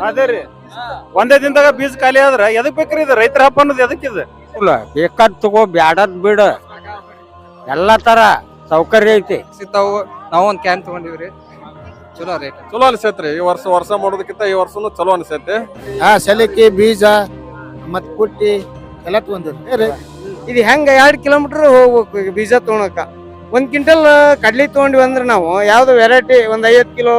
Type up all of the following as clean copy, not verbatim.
ಅದೇ ರೀ ಒಂದೇ ದಿನದಾಗ ಬೀಜ ಖಾಲಿ ಆದ್ರ ಎದಕ್ ಬೇಕ್ರಿ ಇದು ರೈತರ ಹಬ್ಬ ಅನ್ನೋದು ಎದಕ್ಕಿದೆ? ಬೇಕಾದ್ ತಗೋ ಬ್ಯಾಡದ್ ಬಿಡ ಎಲ್ಲಾ ತರ ಸೌಕರ್ಯ ಐತಿ ಸಿಗ್ತಾವು. ನಾವು ಒಂದ್ ಕ್ಯಾನ್ ತಗೊಂಡಿವ್ರಿ, ಚಲೋ ರೇಟ್. ಚಲೋ ಅನ್ಸೈತ್ರಿ. ಈ ವರ್ಷ ಮಾಡೋದಕ್ಕಿಂತ ಈ ವರ್ಷನು ಚಲೋ ಅನ್ಸೈತಿ. ಸಲಿಕೆ ಬೀಜ ಮತ್ ಪುಟ್ಟಿ ಎಲ್ಲ ತಗೊಂಡಿವ್ರಿ. ಇದು ಹೆಂಗ 2 ಕಿಲೋಮೀಟರ್ ಹೋಗ್ಬೇಕು ಬೀಜ ತಗೊಳಕ. 1 ಕ್ವಿಂಟಲ್ ಕಡ್ಲಿ ತಗೊಂಡ್ವಿ ಅಂದ್ರೆ ನಾವು ಯಾವ್ದು ವೆರೈಟಿ ಒಂದ್ 50 ಕಿಲೋ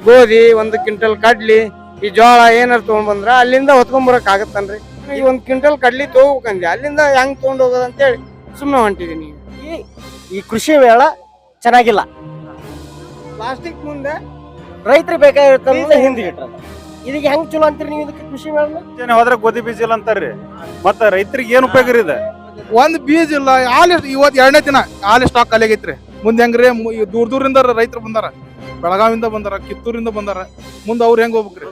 ಗೋಧಿ, 1 ಕ್ವಿಂಟಲ್ ಕಡ್ಲಿ, ಈ ಜೋಳ ಏನಾರು ತಗೊಂಡ್ ಬಂದ್ರ ಅಲ್ಲಿಂದ ಹೊತ್ಕೊಂಡ್ ಬರಕ್ ಆಗತ್ತನ್ರಿ. ಈ 1 ಕ್ವಿಂಟಲ್ ಕಡ್ಲಿ ತಗೋಬೇಕಂದ್ರೆ ಅಲ್ಲಿಂದ ಹೆಂಗ್ ತಗೊಂಡ್ ಹೋಗೋದ್ ಅಂತೇಳಿ ಸುಮ್ಮನೆ ಹೊಂಟಿದೀನಿ. ಈ ಕೃಷಿ ಮೇಳ ಚೆನ್ನಾಗಿಲ್ಲ. ಪ್ಲಾಸ್ಟಿಕ್ ಮುಂದೆ ರೈತರಿಗೆ ಬೇಕಾಗಿರ್ತದ ಹಿಂದಿ ಇದಕ್ಕೆ ಹೆಂಗ್ ಚಲೋ ಅಂತೀರಿ ನೀವು? ಇದಕ್ಕೆ ಕೃಷಿ ಮೇಳ ಹೋದ್ರ ಗೋಧಿ ಬೀಜ ಇಲ್ಲ ಅಂತಾರ್ರಿ. ಮತ್ತ ರೈತರಿಗೆ ಏನ್ ಉಪಯೋಗ ಇದೆ? ಒಂದ್ ಬೀಜ ಇಲ್ಲ. ಇವತ್ 2ನೇ ದಿನ ಹಾಲಿ ಸ್ಟಾಕ್ ಖಾಲಿ ಆಗೈತ್ರಿ. ಮುಂದೆ ಹೆಂಗ್ರಿ ದೂರದಿಂದ ರೈತರು ಬಂದಾರ, ಬೆಳಗಾವಿಂದ ಬಂದಾರ, ಕಿತ್ತೂರಿಂದ ಬಂದಾರ. ಮುಂದೆ ಅವ್ರು ಹೆಂಗ್ ಹೋಗ್ಬೇಕ್ರಿ?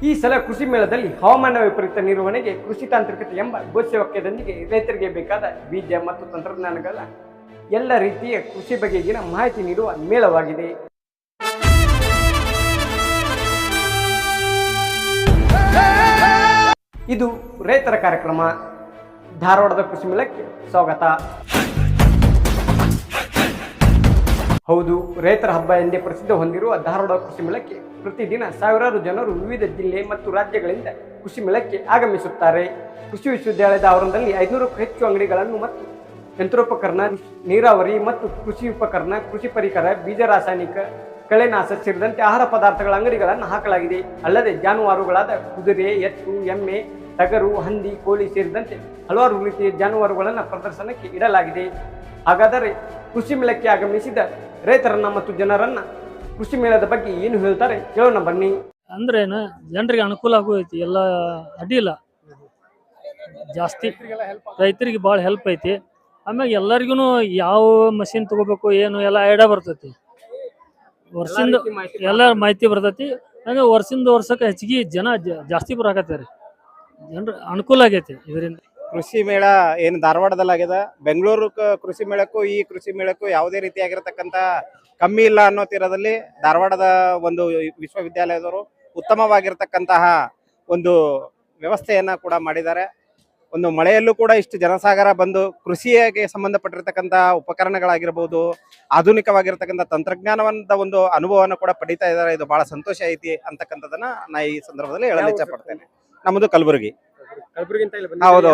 ಈ ಸಲ ಕೃಷಿ ಮೇಳದಲ್ಲಿ ಹವಾಮಾನ ವಿಪರೀತ ನಿರ್ವಹಣೆಗೆ ಕೃಷಿ ತಾಂತ್ರಿಕತೆ ಎಂಬ ಘೋಷವಾಕ್ಯದೊಂದಿಗೆ ರೈತರಿಗೆ ಬೇಕಾದ ಬೀಜ ಮತ್ತು ತಂತ್ರಜ್ಞಾನಗಳ ಎಲ್ಲ ರೀತಿಯ ಕೃಷಿ ಬಗೆಗಿನ ಮಾಹಿತಿ ನೀಡುವ ಮೇಳವಾಗಿದೆ. ಇದು ರೈತರ ಕಾರ್ಯಕ್ರಮ. ಧಾರವಾಡದ ಕೃಷಿ ಮೇಳಕ್ಕೆ ಸ್ವಾಗತ. ಹೌದು, ರೈತರ ಹಬ್ಬ ಎಂದೇ ಪ್ರಸಿದ್ಧ ಹೊಂದಿರುವ ಧಾರವಾಡ ಕೃಷಿ ಮೇಳಕ್ಕೆ ಪ್ರತಿದಿನ ಸಾವಿರಾರು ಜನರು ವಿವಿಧ ಜಿಲ್ಲೆ ಮತ್ತು ರಾಜ್ಯಗಳಿಂದ ಕೃಷಿ ಮೇಳಕ್ಕೆ ಆಗಮಿಸುತ್ತಾರೆ. ಕೃಷಿ ವಿಶ್ವವಿದ್ಯಾಲಯದ ಆವರಣದಲ್ಲಿ 500ಕ್ಕೂ ಹೆಚ್ಚು ಅಂಗಡಿಗಳನ್ನು ಮತ್ತು ಯಂತ್ರೋಪಕರಣ, ನೀರಾವರಿ ಮತ್ತು ಕೃಷಿ ಉಪಕರಣ, ಕೃಷಿ ಪರಿಕರ, ಬೀಜ, ರಾಸಾಯನಿಕ, ಕಳೆನಾಶ ಸೇರಿದಂತೆ ಆಹಾರ ಪದಾರ್ಥಗಳ ಅಂಗಡಿಗಳನ್ನು ಹಾಕಲಾಗಿದೆ. ಅಲ್ಲದೆ ಜಾನುವಾರುಗಳಾದ ಕುದುರೆ, ಎತ್ತು, ಎಮ್ಮೆ, ಟಗರು, ಹಂದಿ, ಕೋಳಿ ಸೇರಿದಂತೆ ಹಲವಾರು ರೀತಿಯ ಜಾನುವಾರುಗಳನ್ನು ಪ್ರದರ್ಶನಕ್ಕೆ ಇಡಲಾಗಿದೆ. ಹಾಗಾದರೆ ಕೃಷಿ ಮೇಳಕ್ಕೆ ಆಗಮಿಸಿದ ರೈತರನ್ನ ಮತ್ತು ಜನರನ್ನ ಕೃಷಿ ಮೇಳದ ಬಗ್ಗೆ ಏನು ಹೇಳ್ತಾರೆ ಕೇಳೋಣ ಬನ್ನಿ. ಅಂದ್ರೆ ಜನರಿಗೆ ಅನುಕೂಲ ಆಗೋಯ್ತಿ, ಎಲ್ಲ ಅಡ್ಡಿಲ್ಲ. ಜಾಸ್ತಿ ರೈತರಿಗೆ ಭಾಳ ಹೆಲ್ಪ್ ಐತಿ. ಆಮ್ಯಾಗ ಎಲ್ಲರಿಗೂ ಯಾವ ಮಷಿನ್ ತಗೋಬೇಕು ಏನು ಎಲ್ಲ ಐಡಿಯಾ ಬರ್ತೈತಿ. ವರ್ಷದಿಂದ ಎಲ್ಲ ಮಾಹಿತಿ ಬರ್ತೈತಿ. ಹಂಗೆ ವರ್ಷದಿಂದ ವರ್ಷಕ್ಕೆ ಹೆಚ್ಚಿಗೆ ಜನ ಜಾಸ್ತಿ ಬರಾಕತ್ತಾರೆ. ಜನರು ಅನುಕೂಲ ಆಗೈತಿ ಇದರಿಂದ. ಕೃಷಿ ಮೇಳ ಏನು ಧಾರವಾಡದಲ್ಲಿ ಆಗ್ಯದ. ಬೆಂಗಳೂರು ಕೃಷಿ ಮೇಳಕ್ಕೂ ಈ ಕೃಷಿ ಮೇಳಕ್ಕೂ ಯಾವುದೇ ರೀತಿಯಾಗಿರತಕ್ಕಂತ ಕಮ್ಮಿ ಇಲ್ಲ ಅನ್ನೋ ತೀರದಲ್ಲಿ ಧಾರವಾಡದ ಒಂದು ವಿಶ್ವವಿದ್ಯಾಲಯದವರು ಉತ್ತಮವಾಗಿರ್ತಕ್ಕಂತಹ ಒಂದು ವ್ಯವಸ್ಥೆಯನ್ನ ಕೂಡ ಮಾಡಿದ್ದಾರೆ. ಒಂದು ಮಳೆಯಲ್ಲೂ ಕೂಡ ಇಷ್ಟು ಜನಸಾಗರ ಬಂದು ಕೃಷಿಗೆ ಸಂಬಂಧಪಟ್ಟಿರ್ತಕ್ಕಂಥ ಉಪಕರಣಗಳಾಗಿರ್ಬೋದು, ಆಧುನಿಕವಾಗಿರ್ತಕ್ಕಂಥ ತಂತ್ರಜ್ಞಾನದ ಒಂದು ಅನುಭವವನ್ನು ಕೂಡ ಪಡಿತಾ ಇದ್ದಾರೆ. ಇದು ಬಹಳ ಸಂತೋಷ ಐತಿ ಅಂತಕ್ಕಂಥದನ್ನ ನಾ ಈ ಸಂದರ್ಭದಲ್ಲಿ ಹೇಳಲು ಇಚ್ಛೆ ಪಡ್ತೇನೆ. ನಮ್ಮದು ಕಲಬುರಗಿ. ಹೌದು,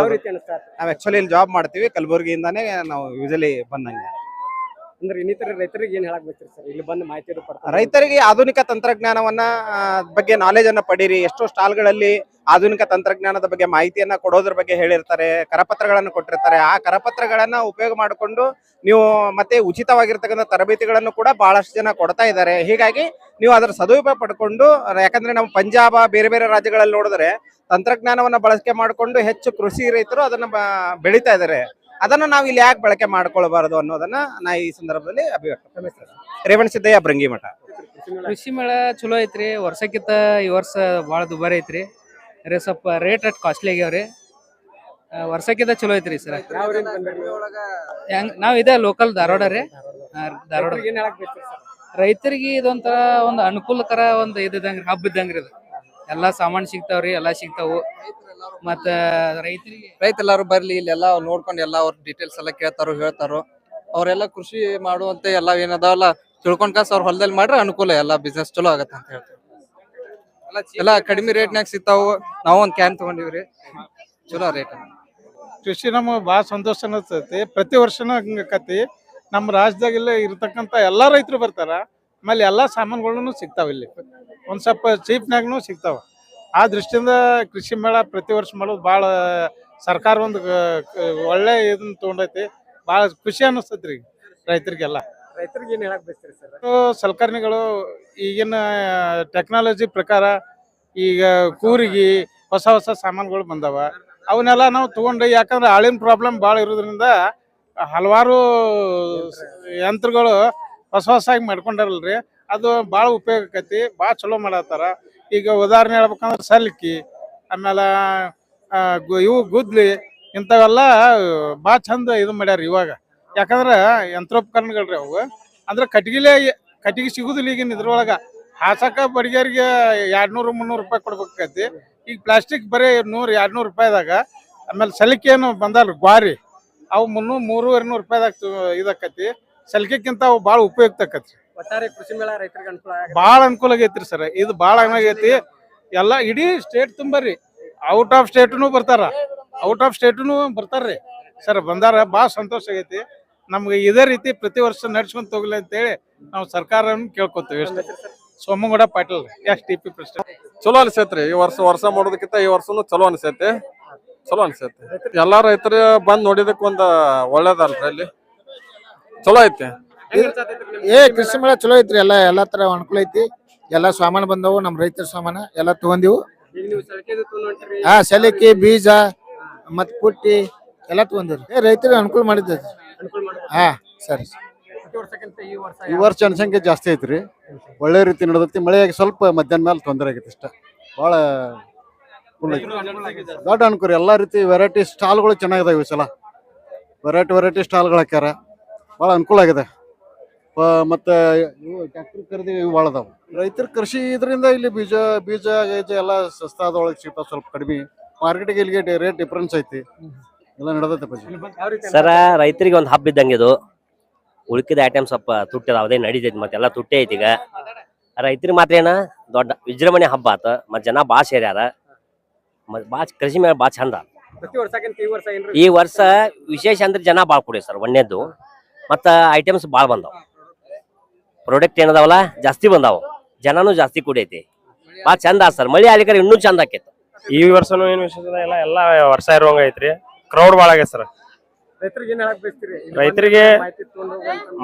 ನಾವು ಆಕ್ಚುಲಿ ಇಲ್ಲಿ ಜಾಬ್ ಮಾಡ್ತೀವಿ. ಕಲಬುರಗಿಯಿಂದಾನೇ ನಾವು ಯೂಶಲಿ ಬಂದಂಗೆ. ಅಂದ್ರೆ ಇನ್ನಿತರ ರೈತರಿಗೆ ಏನ್ ಹೇಳಕ್ ಬೇಕ್ರಿ ಸರ್? ಇಲ್ಲಿ ಬಂದು ಮಾಹಿತಿ ರೈತರಿಗೆ ಆಧುನಿಕ ತಂತ್ರಜ್ಞಾನವನ್ನ ಬಗ್ಗೆ ನಾಲೆಜ್ ಅನ್ನ ಪಡೀರಿ. ಎಷ್ಟೋ ಸ್ಟಾಲ್ಗಳಲ್ಲಿ ಆಧುನಿಕ ತಂತ್ರಜ್ಞಾನದ ಬಗ್ಗೆ ಮಾಹಿತಿಯನ್ನ ಕೊಡೋದ್ರ ಬಗ್ಗೆ ಹೇಳಿರ್ತಾರೆ, ಕರಪತ್ರಗಳನ್ನು ಕೊಟ್ಟಿರ್ತಾರೆ. ಆ ಕರಪತ್ರಗಳನ್ನ ಉಪಯೋಗ ಮಾಡಿಕೊಂಡು ನೀವು ಮತ್ತೆ ಉಚಿತವಾಗಿರ್ತಕ್ಕಂಥ ತರಬೇತಿಗಳನ್ನು ಕೂಡ ಬಹಳಷ್ಟು ಜನ ಕೊಡ್ತಾ ಇದ್ದಾರೆ. ಹೀಗಾಗಿ ನೀವು ಅದರ ಸದುಪಯೋಗ ಪಡ್ಕೊಂಡು, ಯಾಕಂದ್ರೆ ನಾವು ಪಂಜಾಬ ಬೇರೆ ಬೇರೆ ರಾಜ್ಯಗಳಲ್ಲಿ ನೋಡಿದ್ರೆ ತಂತ್ರಜ್ಞಾನವನ್ನ ಬಳಕೆ ಮಾಡಿಕೊಂಡು ಹೆಚ್ಚು ಕೃಷಿ ರೈತರು ಅದನ್ನ ಬೆಳೀತಾ ಇದ್ದಾರೆ. ಅದನ್ನ ನಾವು ಇಲ್ಲಿ ಯಾಕೆ ಬಳಕೆ ಮಾಡ್ಕೊಳ್ಬಾರದು ಅನ್ನೋದನ್ನ ನಾ ಈ ಸಂದರ್ಭದಲ್ಲಿ ಅಭಿವ್ಯಕ್ತ. ರೇವಣಸಿದ್ದಯ್ಯ, ಭೃಂಗಿಮಠ. ಕೃಷಿ ಮೇಳ ಚಲೋ ಐತ್ರಿ. ವರ್ಷಕ್ಕಿಂತ ಈ ವರ್ಷ ಭಾಳ ದುಬಾರಿ ಐತ್ರಿ. ಸ್ವಲ್ಪ ರೇಟ್ ಕಾಸ್ಟ್ಲಿ ಆಗ್ಯಾವ್ರಿ. ವರ್ಷಕ್ಕಿಂತ ಚಲೋ ಐತ್ರಿ ಸರ್. ನಾವ್ ಇದೇ ಲೋಕಲ್ ಧಾರವಾಡ ರೀ. ಧಾರವಾಡ ರೈತರಿಗೆ ಇದೊಂಥರ ಒಂದು ಅನುಕೂಲಕರ ಒಂದು ಇದ್ದಂಗ್ರಿ, ಹಬ್ಬ ಇದ್ದಂಗ್ರಿ. ಇದು ಎಲ್ಲಾ ಸಾಮಾನು ಸಿಗ್ತಾವ್ರಿ, ಎಲ್ಲಾ ಸಿಗ್ತಾವು. ಮತ್ತ ರೈತರೆಲ್ಲರೂ ಬರ್ಲಿ, ಇಲ್ಲೆಲ್ಲ ನೋಡ್ಕೊಂಡು ಎಲ್ಲ ಅವ್ರ ಡೀಟೇಲ್ಸ್ ಎಲ್ಲ ಕೇಳ್ತಾರೋ ಹೇಳ್ತಾರೋ. ಅವ್ರೆಲ್ಲ ಕೃಷಿ ಮಾಡುವಂತ ಎಲ್ಲ ಏನದಾವಲ್ಲ ತಿಳ್ಕೊಂಡ್ ಕಾಸ ಅವ್ರ ಹೊಲದಲ್ಲಿ ಮಾಡ್ರೆ ಅನುಕೂಲ, ಎಲ್ಲ ಬಿಸ್ನೆಸ್ ಚಲೋ ಆಗತ್ತ ಅಂತ ಹೇಳ್ತಾರೆ. ಎಲ್ಲ ಕಡಿಮೆ ರೇಟ್ನಾಗ ಸಿಗ್ತಾವು. ನಾವು ಒಂದ್ ಕ್ಯಾನ್ ತಗೊಂಡಿವ್ರಿ, ಚಲೋ ರೇಟ್. ಕೃಷಿ ನಮಗೆ ಭಾಳ ಸಂತೋಷ ಅನಿಸ್ತೈತಿ. ಪ್ರತಿ ವರ್ಷನೂ ಹಿಂಗಕತಿ. ನಮ್ಮ ರಾಜ್ಯದಾಗೆಲ್ಲ ಇರ್ತಕ್ಕಂಥ ಎಲ್ಲಾ ರೈತರು ಬರ್ತಾರ. ಆಮೇಲೆ ಎಲ್ಲಾ ಸಾಮಾನುಗಳನ್ನು ಸಿಗ್ತಾವ. ಇಲ್ಲಿ ಒಂದ್ ಸ್ವಲ್ಪ ಚೀಪ್ನಾಗೂ ಸಿಗ್ತಾವ. ಆ ದೃಷ್ಟಿಯಿಂದ ಕೃಷಿ ಮೇಳ ಪ್ರತಿ ವರ್ಷ ಮಾಡೋದು ಭಾಳ ಸರ್ಕಾರ ಒಂದು ಒಳ್ಳೆ ಇದನ್ನ ತಗೊಂಡೈತಿ. ಭಾಳ ಖುಷಿ ಅನಿಸ್ತೈತ್ರಿ ರೈತರಿಗೆಲ್ಲ. ರೈತರಿಗೆ ಏನ್ ಹೇಳಕ್ ಬೇಕ್ರಿ ಸರ್? ಸಲಕರಣೆಗಳು ಈಗಿನ ಟೆಕ್ನಾಲಜಿ ಪ್ರಕಾರ ಈಗ ಕೂರಿಗೆ ಹೊಸ ಹೊಸ ಸಾಮಾನುಗಳು ಬಂದಾವ. ಅವನ್ನೆಲ್ಲ ನಾವು ತಗೊಂಡು, ಯಾಕಂದ್ರೆ ಆಳಿನ ಪ್ರಾಬ್ಲಮ್ ಭಾಳ ಇರೋದ್ರಿಂದ ಹಲವಾರು ಯಂತ್ರಗಳು ಹೊಸ ಹೊಸಾಗಿ ಮಾಡ್ಕೊಂಡಾರಲ್ರಿ. ಅದು ಭಾಳ ಉಪಯೋಗ ಆಕೈತಿ. ಭಾಳ ಚಲೋ ಮಾಡತ್ತಾರ. ಈಗ ಉದಾಹರಣೆ ಹೇಳ್ಬೇಕಂದ್ರೆ ಸಲ್ಕಿ, ಆಮೇಲೆ ಇವು ಗುದ್ಲಿ ಇಂಥವೆಲ್ಲ ಭಾಳ ಚಂದ ಇದು ಮಾಡ್ಯಾರ ಇವಾಗ. ಯಾಕಂದ್ರೆ ಯಂತ್ರೋಪಕರಣಗಳ್ರಿ ಅವು. ಅಂದ್ರೆ ಕಟ್ಟಿಗೆ ಸಿಗುದಿಲ್ಲ ಈಗಿನ ಇದ್ರೊಳಗ. ಹಾಸಕ ಬಡಿಗೆರಿಗೆ 200-300 ರೂಪಾಯಿ ಕೊಡ್ಬೇಕಾಗತಿ. ಈಗ ಪ್ಲಾಸ್ಟಿಕ್ ಬರೀ 100-200 ರೂಪಾಯಿದಾಗ. ಆಮೇಲೆ ಸಲಿಕೆ ಏನು ಬಂದಲ್ರಿ ಗ್ವಾರಿ, ಅವು 300-300 ರೂಪಾಯಿದಾಗ ಇದಾಕತಿ. ಸಲಿಕೆಕ್ಕಿಂತ ಅವು ಭಾಳ ಉಪಯುಕ್ತ ಆಕತ್ರಿ. ಒಟ್ಟಾರೆ ಕೃಷಿ ಮೇಳ ರೈತರಿಗೆ ಅನುಕೂಲ ಭಾಳ ಅನುಕೂಲ ಆಗೈತ್ರಿ ಸರ್. ಇದು ಭಾಳ ಆಗೈತಿ. ಎಲ್ಲ ಇಡೀ ಸ್ಟೇಟ್ ತುಂಬರಿ, ಔಟ್ ಆಫ್ ಸ್ಟೇಟ್ನು ಬರ್ತಾರ, ಬರ್ತಾರ್ರಿ ಸರ್. ಬಂದಾರ ಭಾಳ ಸಂತೋಷ ಆಗೈತಿ. ನಮ್ಗೆ ಇದೇ ರೀತಿ ಪ್ರತಿ ವರ್ಷ ನಡ್ಸ್ಕೊಂತ ಹೋಗ್ಲಿ ಅಂತೇಳಿ ನಾವು ಸರ್ಕಾರವನ್ನು ಕೇಳ್ಕೊತೀವಿ. ಸೋಮಗೌಡ ಪಾಟೀಲ್, STP ಪ್ರೆಸಿಡೆಂಟ್. ಚಲೋ ಅನ್ಸೈತ್ರಿ. ಈ ವರ್ಷ ಮಾಡೋದಕ್ಕಿಂತ ಈ ವರ್ಷನು ಚಲೋ ಅನ್ಸೈತಿ. ಎಲ್ಲಾ ರೈತರು ಬಂದ್ ನೋಡಿದಕ್ ಒಂದ್ ಒಳ್ಳೇದಲ್ರಿ. ಅಲ್ಲಿ ಚಲೋ ಐತಿ. ಕೃಷಿ ಮೇಳ ಚಲೋ ಐತ್ರಿ. ಎಲ್ಲಾ ತರ ಅನುಕೂಲ ಐತಿ. ಎಲ್ಲಾ ಸಾಮಾನು ಬಂದವು, ನಮ್ ರೈತರ ಸಾಮಾನ ಎಲ್ಲಾ ತಗೊಂಡಿವು. ಸಲಿಕೆ, ಬೀಜ ಮತ್ ಪುಟ್ಟಿ ಎಲ್ಲಾ ತಗೊಂಡಿವ್ರಿ. ರೈತರಿಗೆ ಅನುಕೂಲ ಮಾಡಿದ್ದೈತಿ. ಸರಿ. ಈ ವರ್ಷ ಜನಸಂಖ್ಯೆ ಜಾಸ್ತಿ ಐತ್ರಿ. ಒಳ್ಳೆ ರೀತಿ ನಡೆದೈತಿ. ಮಳೆಯಾಗಿ ಸ್ವಲ್ಪ ಮಧ್ಯಾಹ್ನ ಮೇಲೆ ತೊಂದರೆ ಆಗೈತಿ ಇಷ್ಟ. ಬಹಳ ದೊಡ್ಡ ಅನುಕೂಲ. ಎಲ್ಲಾ ರೀತಿ ವೆರೈಟಿ ಸ್ಟಾಲ್ಗಳು ಚೆನ್ನಾಗಿದಾವೆ ಈ ಸಲ. ವೆರೈಟಿ ಸ್ಟಾಲ್ಗಳು ಹಾಕ್ಯಾರ. ಬಹಳ ಅನುಕೂಲ ಆಗಿದೆ. ಮತ್ತೆ ಇವು ಟ್ರ್ಯಾಕ್ಟರ್ ಖರೀದಿ ಇವು ಭಾಳ ಅದಾವ. ರೈತರ ಕೃಷಿ ಇದರಿಂದ ಇಲ್ಲಿ ಬೀಜ ಗೀಜ ಎಲ್ಲ ಸಸ್ತಾದೊಳಗೆ ಸಿಗ್ತಾವ. ಸ್ವಲ್ಪ ಕಡಿಮೆ ಮಾರ್ಕೆಟಿಗೆ ಇಲ್ಲಿಗೆ ರೇಟ್ ಡಿಫ್ರೆನ್ಸ್ ಐತಿ. ಎಲ್ಲ ನಡೆದೈತೆ ಸರ. ರೈತರಿಗೆ ಒಂದು ಹಬ್ಬ ಇದ್ದಂಗೆ ಇದು. ಉಳ್ಕಿದ ಐಟಮ್ ಸ್ವಲ್ಪ ತುಟ್ಟಿ ಅದೇ ನಡೀತೈತಿ. ಮತ್ತೆಲ್ಲ ತುಟ್ಟಿ ಐತಿ. ಈಗ ರೈತರಿಗೆ ಮಾತ್ರ ಏನ ದೊಡ್ಡ ವಿಜೃಂಭಣೆ ಹಬ್ಬ ಆತ. ಮತ್ ಜನ ಭಾಳ ಸೇರ್ಯಾರ. ಕೃಷಿ ಮೇಲೆ ಭಾಳ ಚಂದ. ಈ ವರ್ಷ ವಿಶೇಷ ಅಂದ್ರೆ ಜನ ಭಾಳ ಕೊಡಿ ಸರ್. ಒಂದೇದ್ದು ಮತ್ತ ಐಟಮ್ಸ್ ಭಾಳ ಬಂದಾವ. ಪ್ರಾಡಕ್ಟ್ ಏನದಾವಲ್ಲ ಜಾಸ್ತಿ ಬಂದಾವ. ಜನನು ಜಾಸ್ತಿ ಕುಡಿಯೈತಿ. ಭಾಳ ಚಂದ ಸರ್. ಮಳಿ ಆಲಿಕರ ಇನ್ನೂ ಚಂದ ಆಕೈತಿ. ಈ ವರ್ಷನು ಏನ್ ವಿಶೇಷ ಇಲ್ಲ. ಎಲ್ಲಾ ವರ್ಷ ಇರುವಂಗ ಐತ್ರಿ. ಕ್ರೌಡ್ ಭಾಳ ಆಗೈತಿ ಸರ್. ರೈತರಿಗೆ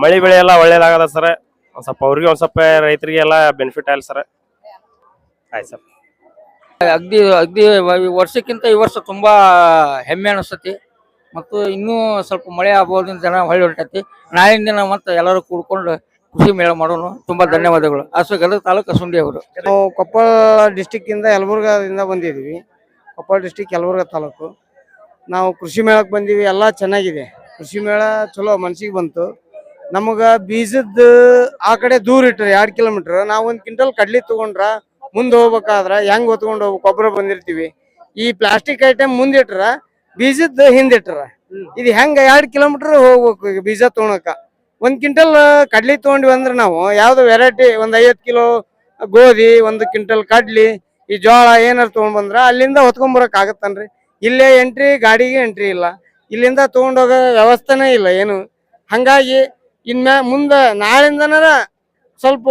ಮಳಿ ಬೆಳೆ ಎಲ್ಲ ಒಳ್ಳೇದಾಗದ ಸರ್. ಒಂದ್ ಸ್ವಲ್ಪ ರೈತರಿಗೆ ಎಲ್ಲ ಬೆನಿಫಿಟ್ ಆಗಲ್ಲ ಸರ್. ಆಯ್ತು ಸರ್. ಅಗ್ದಿ ವರ್ಷಕ್ಕಿಂತ ಈ ವರ್ಷ ತುಂಬಾ ಹೆಮ್ಮೆ ಅನಿಸ್ತತಿ. ಮತ್ತು ಇನ್ನೂ ಸ್ವಲ್ಪ ಮಳೆ ಆಗ್ಬೋದ್ರಿಂದ ಜನ ಹೊಳ್ಳಿ ಹೊರಟೈತಿ. ನಾಳಿನ ದಿನ ಮತ್ತೆ ಎಲ್ಲರೂ ಕೂಡ್ಕೊಂಡು ಕೃಷಿ ಮೇಳ ಮಾಡೋಣ. ತುಂಬಾ ಧನ್ಯವಾದಗಳು. ಗದಗ ತಾಲೂಕು ಅಸುಂಡಿ ಅವರು. ನಾವು ಕೊಪ್ಪಳ ಡಿಸ್ಟಿಕ್ ಇಂದ ಯಲಬುರ್ಗದಿಂದ ಬಂದಿದ್ದೀವಿ. ಕೊಪ್ಪಳ ಡಿಸ್ಟಿಕ್ ಯಲಬುರ್ಗ ತಾಲೂಕು. ನಾವು ಕೃಷಿ ಮೇಳಕ್ಕೆ ಬಂದೀವಿ. ಎಲ್ಲ ಚೆನ್ನಾಗಿದೆ. ಕೃಷಿ ಮೇಳ ಚಲೋ ಮನ್ಸಿಗೆ ಬಂತು. ನಮಗ ಬೀಜದ ಆ ಕಡೆ ದೂರ ಇಟ್ರಿ 2 ಕಿಲೋಮೀಟರ್. ನಾವು 1 ಕ್ವಿಂಟಲ್ ಕಡ್ಲಿ ತಗೊಂಡ್ರ ಮುಂದೆ ಹೋಗ್ಬೇಕಾದ್ರ ಹೆಂಗ್ ಹೊತ್ಕೊಂಡು ಹೋಗ್ಬೇಕು? ಒಬ್ಬರು ಬಂದಿರ್ತೀವಿ. ಈ ಪ್ಲಾಸ್ಟಿಕ್ ಐಟಮ್ ಮುಂದಿಟ್ರ ಬೀಜದ ಹಿಂದಿಟ್ರ ಇದು ಹೆಂಗ 2 ಕಿಲೋಮೀಟರ್ ಹೋಗ್ಬೇಕು. ಈಗ ಬೀಜ ತಗೊಳಕ 1 ಕ್ವಿಂಟಲ್ ಕಡ್ಲಿ ತಗೊಂಡ್ವಿ ಅಂದ್ರೆ ನಾವು ಯಾವ್ದು ವೆರೈಟಿ ಒಂದ್ 50 ಕಿಲೋ ಗೋಧಿ, 1 ಕ್ವಿಂಟಲ್ ಕಡ್ಲಿ, ಈ ಜೋಳ ಏನಾರು ತಗೊಂಡ್ ಬಂದ್ರ ಅಲ್ಲಿಂದ ಹೊತ್ಕೊಂಡ್ಬರಕ್ ಆಗತ್ತನ್ರಿ? ಇಲ್ಲೇ ಗಾಡಿಗೆ ಎಂಟ್ರಿ ಇಲ್ಲ. ಇಲ್ಲಿಂದ ತಗೊಂಡೋಗೋ ವ್ಯವಸ್ಥೆನೇ ಇಲ್ಲ ಏನು. ಹಂಗಾಗಿ ಮುಂದ ನಾಳಿಂದನಾರ ಸ್ವಲ್ಪ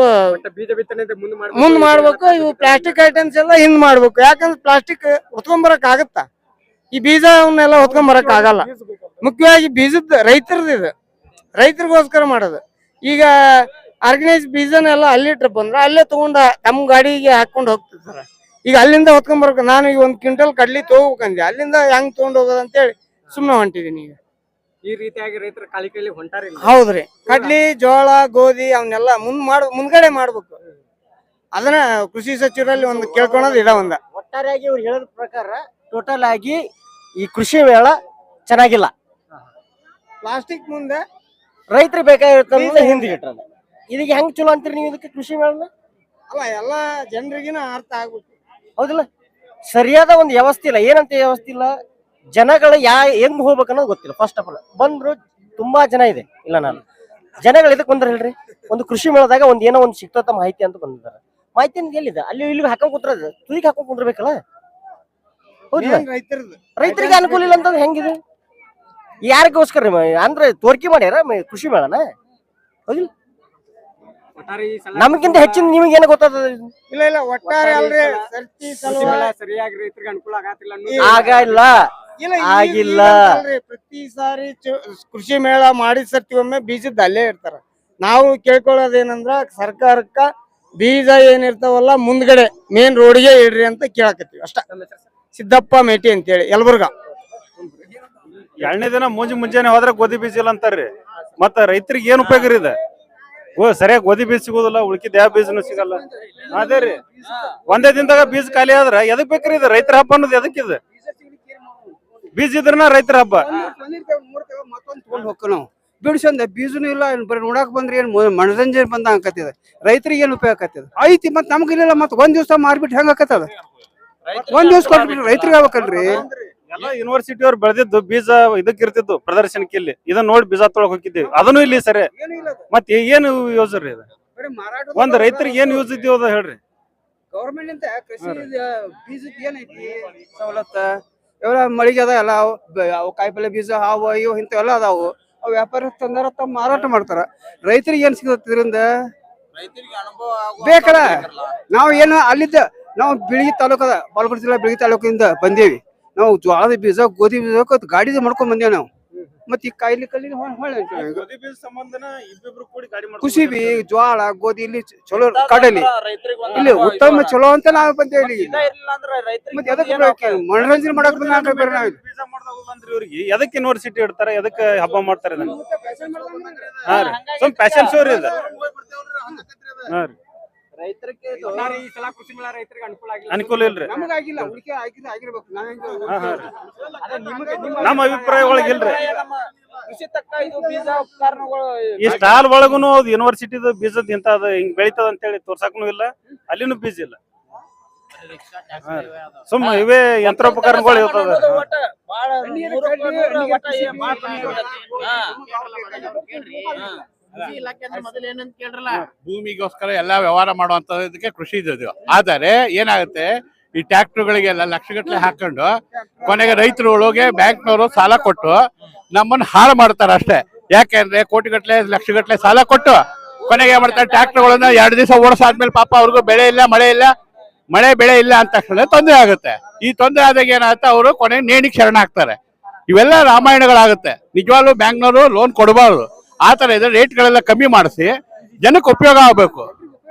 ಮುಂದ್ ಮಾಡ್ಬೇಕು. ಇವು ಪ್ಲಾಸ್ಟಿಕ್ ಐಟಮ್ಸ್ ಎಲ್ಲ ಹಿಂದ್ ಮಾಡ್ಬೇಕು. ಯಾಕಂದ್ರೆ ಪ್ಲಾಸ್ಟಿಕ್ ಹೊತ್ಕೊಂಡ್ಬರಕ್ ಆಗತ್ತ. ಈ ಬೀಜ ಅವನ್ನೆಲ್ಲ ಹೊತ್ಕೊಂಡ್ಬರಕ್ ಆಗಲ್ಲ. ಮುಖ್ಯವಾಗಿ ಬೀಜದ ರೈತರದ್ದು ಇದು. ರೈತರಿಗೋಸ್ಕರ ಮಾಡೋದು. ಈಗ ಆರ್ಗನೈಸ್ ಬೀಜನೆಲ್ಲ ಅಲ್ಲಿಟ್ರ ಬಂದ್ರ ಅಲ್ಲೇ ತಗೊಂಡ ತಮ್ಮ ಗಾಡಿಗೆ ಹಾಕೊಂಡ್ ಹೋಗ್ತಿರ್ತಾರ. ಈಗ ಅಲ್ಲಿಂದ ಹೊತ್ಕೊಂಡ್ಬರಕ್ ನಾನು ಈಗ 1 ಕ್ವಿಂಟಲ್ ಕಡ್ಲಿ ತಗೋಬೇಕಂದೆ. ಅಲ್ಲಿಂದ ಹೆಂಗ್ ತಗೊಂಡ್ ಹೋಗೋದು ಅಂತೇಳಿ ಸುಮ್ನೆ ಹೊಂಟಿದೀನಿ. ಈಗ ಈ ರೀತಿಯಾಗಿ ರೈತರ ಕಾಲಿ ಕೈಲಿ ಹೊಂಟಾರಿಲ್ಲ. ಹೌದ್ರಿ. ಕಡ್ಲಿ, ಜೋಳ, ಗೋಧಿ ಅವನ್ನೆಲ್ಲ ಮುಂದ್ಗಡೆ ಮಾಡ್ಬೇಕು. ಅದನ್ನ ಕೃಷಿ ಸಚಿವರಲ್ಲಿ ಒಂದು ಕೇಳ್ಕೊಳೋದು ಇದ ಒಂದ. ಒಟ್ಟಾರೆಯಾಗಿ ಇವ್ರು ಹೇಳೋದ್ ಪ್ರಕಾರ ಟೋಟಲ್ ಆಗಿ ಈ ಕೃಷಿ ಮೇಳ ಚೆನ್ನಾಗಿಲ್ಲ. ಪ್ಲಾಸ್ಟಿಕ್ ಮುಂದೆ ರೈತರು ಬೇಕಾಗಿರ್ತಾರ ಹಿಂದೆ ಇಟ್ರಲ್ಲ. ಇದಕ್ಕೆ ಹೆಂಗ್ ಚಲೋ ಅಂತೀರಿ ನೀವು? ಇದಕ್ಕೆ ಕೃಷಿ ಮೇಳನ ಅಲ್ಲ ಎಲ್ಲಾ ಜನರಿಗಿನ ಅರ್ಥ ಆಗ್ಬೇಕು. ಹೌದಿಲ್ಲ? ಸರಿಯಾದ ಒಂದು ವ್ಯವಸ್ಥೆ ಇಲ್ಲ. ಏನಂತ ವ್ಯವಸ್ಥೆ ಇಲ್ಲ. ಜನಗಳು ಹೆಂಗ್ ಹೋಗ್ಬೇಕನ್ನೋದು ಗೊತ್ತಿಲ್ಲ. ಫಸ್ಟ್ ಆಫ್ ಆಲ್ ಬಂದ್ರು ತುಂಬಾ ಜನ ಇದೆ. ಇಲ್ಲ ನಾನು ಜನಗಳು ಇದಕ್ಕೆ ಬಂದ್ರೆ ಹೇಳ್ರಿ, ಒಂದು ಕೃಷಿ ಮೇಳದಾಗ ಏನೋ ಒಂದು ಸಿಕ್ತ ಮಾಹಿತಿ ಅಂತ ಬಂದಿದ್ದಾರೆ. ಮಾಹಿತಿ ಎಲ್ಲಿದೆ? ಅಲ್ಲಿ ಇಲ್ಲಿ ಹಾಕೊಂಡ್ ಕುಂತ್ರದ ತುದಿಗೆ ಹಾಕೊಂಡ್ ಕುಂದ್ರಬೇಕಲ್ಲ. ಹೌದಿಲ್ಲ? ರೈತರಿಗೆ ಅನುಕೂಲ ಇಲ್ಲ ಅಂತಂದ್ರೆ ಹೆಂಗಿದೆ? ಯಾರಿಗೋಸ್ಕರ ಅಂದ್ರೆ ತೋರ್ಕಿ ಮಾಡ್ಯಾರ ಕೃಷಿ ಮೇಳನ? ಹೌದಿಲ್ಲ? ನಮಗಿಂತ ಹೆಚ್ಚಿನ ನಿಮಗೆ ಏನೋ ಗೊತ್ತಾದ? ಇಲ್ಲ ಒಟ್ಟಾರೆ ಅಲ್ರಿ ಸರಿಯಾಗಿ ರೈತರಿಗೆ ಅನುಕೂಲ ಆಗಿಲ್ಲ. ಆಗಿಲ್ಲ. ಪ್ರತಿ ಸಾರಿ ಕೃಷಿ ಮೇಳ ಮಾಡಿದ ಸರ್ತಿ ಒಮ್ಮೆ ಬೀಜದ ಅಲ್ಲೇ ಇರ್ತಾರ. ನಾವು ಕೇಳ್ಕೊಳ್ಳೋದೇನಂದ್ರ ಸರ್ಕಾರಕ್ಕ ಬೀಜ ಏನಿರ್ತಾವಲ್ಲ ಮುಂದ್ಗಡೆ ಮೇನ್ ರೋಡ್ಗೆ ಇಡ್ರಿ ಅಂತ ಕೇಳಕತ್ತೀವಿ ಅಷ್ಟ. ಸಿದ್ದಪ್ಪ ಮೇಟಿ ಅಂತೇಳಿ ಯಲಬುರ್ಗ. 2ನೇ ದಿನ ಮುಂಜಾನೆ ಹೋದ್ರೆ ಗೋಧಿ ಬೀಜ ಇಲ್ಲ ಅಂತಾರ್ರಿ. ಮತ್ತ ರೈತರಿಗೆ ಏನ್ ಉಪಯೋಗ ಇದೆ? ಸರಿಯಾಗಿ ಗೋಧಿ ಬೀಜ ಸಿಗೋದಿಲ್ಲ, ಉಳ್ಕಿದ ಯಾವ ಬೀಜನು ಸಿಗಲ್ಲ. ಅದೇ ರೀ, ಒಂದೇ ದಿನದಾಗ ಬೀಜ ಖಾಲಿ ಆದ್ರ ಎದಕ್ ಬೇಕ್ರಿ ಇದು? ರೈತರ ಹಬ್ಬ ಅನ್ನೋದು ಎದಕ್ಕಿದೆ? ಬೀಜ ಇದ್ರನ ರೈತರ ಹಬ್ಬ. ಮತ್ತೊಂದು ತಗೊಂಡ್ ಹೋಗ್ಕ ನಾವು ಬಿಡ್ಸಂದ ಬೀಜನು ಇಲ್ಲ, ಬರೀ ನೋಡಕ್ ಬಂದ್ರೆ ಏನ್ ಮನರಂಜನೆ ಬಂದ ಆಕತ್ತಿದ. ರೈತರಿಗೆ ಏನ್ ಉಪಯೋಗ ಆಕತ್ತಿದ? ಐತಿ ಮತ್ ನಮ್ಗೆ ಇಲ್ಲ, ಮತ್ ಒಂದ್ ದಿವಸ ಮಾರ್ಬಿಟ್ಟು ಹೆಂಗ ಆಕತ್ತದ? ಒಂದ್ ದಿವಸ ಕೊಟ್ಬಿಟ್ರಿ ರೈತರಿಗೆ ಆಗ್ಬೇಕಲ್ರಿ. ಎಲ್ಲ ಯೂನಿವರ್ಸಿಟಿ ಅವ್ರು ಬೆಳೆದಿದ್ದು ಬೀಜ ಇದಕ್ ಇರ್ತಿದ್ದು ಪ್ರದರ್ಶನಕ್ಕೆ. ಇಲ್ಲಿ ಇದನ್ನ ನೋಡಿ ಬೀಜ ತೊಳಕ್ ಹೋಗಿದ್ದೀವಿ, ಅದನ್ನು ಇಲ್ಲಿ ಸರಿ. ಮತ್ತೆ ಏನು ಯೂಸ್ ರೀ ಇದು? ಒಂದ್ ರೈತರಿಗೆ ಏನ್ ಯೂಸ್ ಇದ್ದೀವದ ಹೇಳ್ರಿ? ಗೌರ್ಮೆಂಟ್ ಅಂತ ಕೃಷಿ ಬೀಜದ ಏನೈತಿ ಸವಲತ್ತ? ಇವೆಲ್ಲ ಮಳಿಗೆ ಅದ ಎಲ್ಲ, ಅವು ಕಾಯಿಪಲ್ಲೆ ಬೀಜ ಹಾವು ಇವು ಇಂಥವೆಲ್ಲ ಅದಾವು. ಅವು ವ್ಯಾಪಾರ ತಂದಾರ ತಮ್ಮ ಮಾರಾಟ ಮಾಡ್ತಾರ. ರೈತರಿಗೆ ಏನ್ ಸಿಗತ್ತ ಇದರಿಂದ? ಬೇಕಲ್ಲ. ನಾವು ಏನು ಅಲ್ಲಿದ್ದ ನಾವು ಬಿಳಿಗಿ ತಾಲೂಕದ ಬಾಲ್ಕೋಟ್ ಜಿಲ್ಲಾ ಬಿಳಿಗಿ ತಾಲೂಕಿಂದ ಬಂದೇವಿ. ನಾವು ಜೋಳದ ಬೀಜ ಗೋಧಿ ಬೀಜ ಕಾಡಿದ ಮಾಡ್ಕೊಂಡ್ ಬಂದೇವ್ ನಾವು. ಮತ್ತೆ ಈ ಕಾಯಿಲೆ ಖುಷಿ ಬಿ ಜ್ವಾಳ ಗೋಧಿ ಇಲ್ಲಿ ಚಲೋ ಕಾಡಲ್ಲಿ ಇಲ್ಲಿ ಉತ್ತಮ ಚಲೋ ಅಂತ ನಾವು ಬಂದೇವಿ. ಮತ್ತೆ ಎದಕ್ಕೆ ಮನೋರಂಜನೆ ಮಾಡಕ್ ಇವ್ರಿಗೆ ಎದಕ್ಕೆ ಯೂನಿವರ್ಸಿಟಿ ಇಡ್ತಾರೆ, ಎದಕ್ಕೆ ಹಬ್ಬ ಮಾಡ್ತಾರೆ? ಹಾ ರೀ, ಸ್ವಲ್ಪ ಪ್ಯಾಷನ್ ಶೋ ರೀ ಇದು. ಹಾ ರೀ, ಅನುಕೂಲ ಇಲ್ರಿ. ನಮ್ಮ ಅಭಿಪ್ರಾಯ ಒಳಗೆ ಇಲ್ರಿ. ಈ ಸ್ಟಾಲ್ ಒಳಗುನು ಯೂನಿವರ್ಸಿಟಿದ ಬೀಜದ ಇಂತದ ಹಿಂಗ್ ಬೆಳಿತದ ಅಂತ ಹೇಳಿ ತೋರ್ಸಕ್ನು ಇಲ್ಲ, ಅಲ್ಲಿನೂ ಬೀಜ ಇಲ್ಲ. ಸುಮ್ಮ ಇವೇ ಯಂತ್ರೋಪಕರಣಗಳು ಇರ್ತದ. ಭೂಮಿಗೋಸ್ಕರ ಎಲ್ಲಾ ವ್ಯವಹಾರ ಮಾಡುವಂತದಕ್ಕೆ ಕೃಷಿ ಇದು. ಆದರೆ ಏನಾಗುತ್ತೆ, ಈ ಟ್ರ್ಯಾಕ್ಟರ್ಗಳಿಗೆಲ್ಲ ಲಕ್ಷಗಟ್ಟಲೆ ಹಾಕೊಂಡು ಕೊನೆಗೆ ರೈತರುಗಳಿಗೆ ಬ್ಯಾಂಕ್ನವರು ಸಾಲ ಕೊಟ್ಟು ನಮ್ಮನ್ನು ಹಾಳು ಮಾಡ್ತಾರೆ ಅಷ್ಟೇ. ಯಾಕೆಂದ್ರೆ ಕೋಟಿಗಟ್ಟಲೆ ಲಕ್ಷಗಟ್ಟಲೆ ಸಾಲ ಕೊಟ್ಟು ಕೊನೆಗೆ ಏನ್ ಮಾಡ್ತಾರೆ, ಟ್ರ್ಯಾಕ್ಟರ್ಗಳನ್ನ 2 ದಿವಸ ಓಡಿಸಾದ್ಮೇಲೆ ಪಾಪ ಅವ್ರಿಗೂ ಬೆಳೆ ಇಲ್ಲ, ಮಳೆ ಬೆಳೆ ಇಲ್ಲ ಅಂತ ತಕ್ಷಣ ತೊಂದರೆ ಆಗುತ್ತೆ. ಈ ತೊಂದರೆ ಆದಾಗ ಏನಾಗುತ್ತೆ, ಅವರು ಕೊನೆಗೆ ನೇಣಿಗೆ ಶರಣ ಆಗ್ತಾರೆ. ಇವೆಲ್ಲ ರಾಮಾಯಣಗಳಾಗುತ್ತೆ. ನಿಜವಾಗ್ಲೂ ಬ್ಯಾಂಕ್ನವರು ಲೋನ್ ಕೊಡಬಾರ್ದು. ಆ ತರ ಇದ್ರೆ ರೇಟ್ಗಳೆಲ್ಲ ಕಮ್ಮಿ ಮಾಡಿಸಿ ಜನಕ್ಕೆ ಉಪಯೋಗ ಆಗಬೇಕು.